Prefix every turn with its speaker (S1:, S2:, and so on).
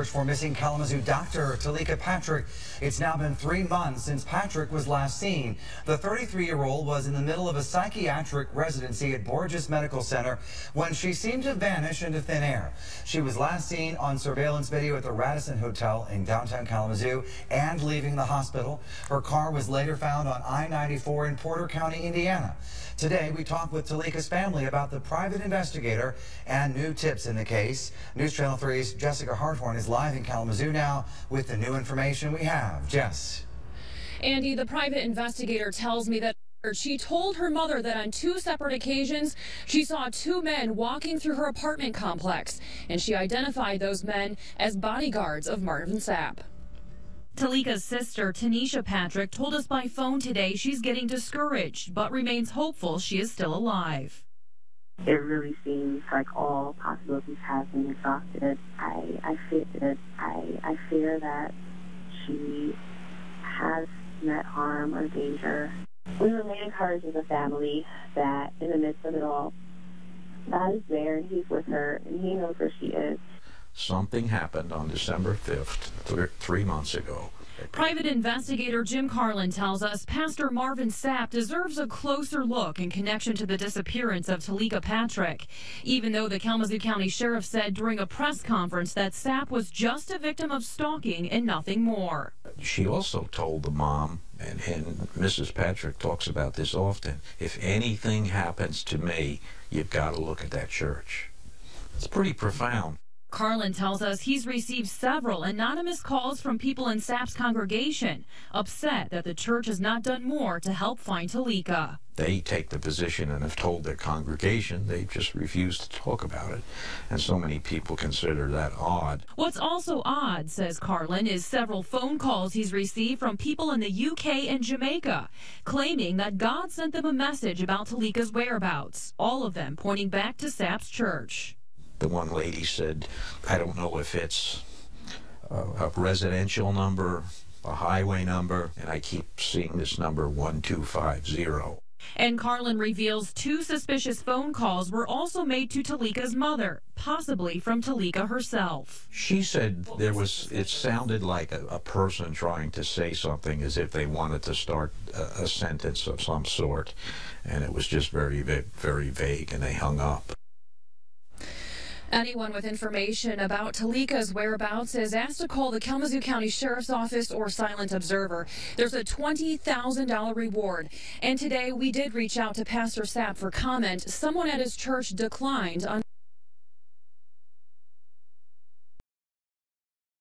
S1: search for missing Kalamazoo doctor Teleka Patrick. It's now been 3 months since Patrick was last seen. The 33-year-old was in the middle of a psychiatric residency at Borges Medical Center when she seemed to vanish into thin air. She was last seen on surveillance video at the Radisson Hotel in downtown Kalamazoo and leaving the hospital. Her car was later found on I-94 in Porter County, Indiana. Today, we talked with Teleka's family about the private investigator and new tips in the case. News Channel 3's Jessica Harthorn is live in Kalamazoo now with the new information we have. Jess.
S2: Andy, the private investigator tells me that she told her mother that on 2 separate occasions she saw 2 men walking through her apartment complex, and she identified those men as bodyguards of Marvin Sapp. Teleka's sister, Teleka Patrick, told us by phone today she's getting discouraged, but remains hopeful she is still alive.
S3: It really seems like all possibilities have been exhausted. I fear that she has met harm or danger. We remain encouraged as a family that in the midst of it all, God is there and He's with her and He knows where she is.
S4: Something happened on December 5th, 3 months ago.
S2: Private investigator Jim Carlin tells us Pastor Marvin Sapp deserves a closer look in connection to the disappearance of Teleka Patrick, even though the Kalamazoo County Sheriff said during a press conference that Sapp was just a victim of stalking and nothing more.
S4: She also told the mom, and Mrs. Patrick talks about this often, if anything happens to me, you've got to look at that church. It's pretty profound.
S2: Carlin tells us he's received several anonymous calls from people in Sapp's congregation, upset that the church has not done more to help find Teleka.
S4: They take the position and have told their congregation they just refuse to talk about it. And so many people consider that odd.
S2: What's also odd, says Carlin, is several phone calls he's received from people in the UK and Jamaica, claiming that God sent them a message about Teleka's whereabouts, all of them pointing back to Sapp's church.
S4: The one lady said, I don't know if it's a residential number, a highway number, and I keep seeing this number 1250.
S2: And Carlin reveals 2 suspicious phone calls were also made to Teleka's mother, possibly from Teleka herself.
S4: She said it sounded like a person trying to say something as if they wanted to start a sentence of some sort, and it was just very, very vague, and they hung up.
S2: Anyone with information about Teleka's whereabouts is asked to call the Kalamazoo County Sheriff's Office or Silent Observer. There's a $20,000 reward. And today we did reach out to Pastor Sapp for comment. Someone at his church declined on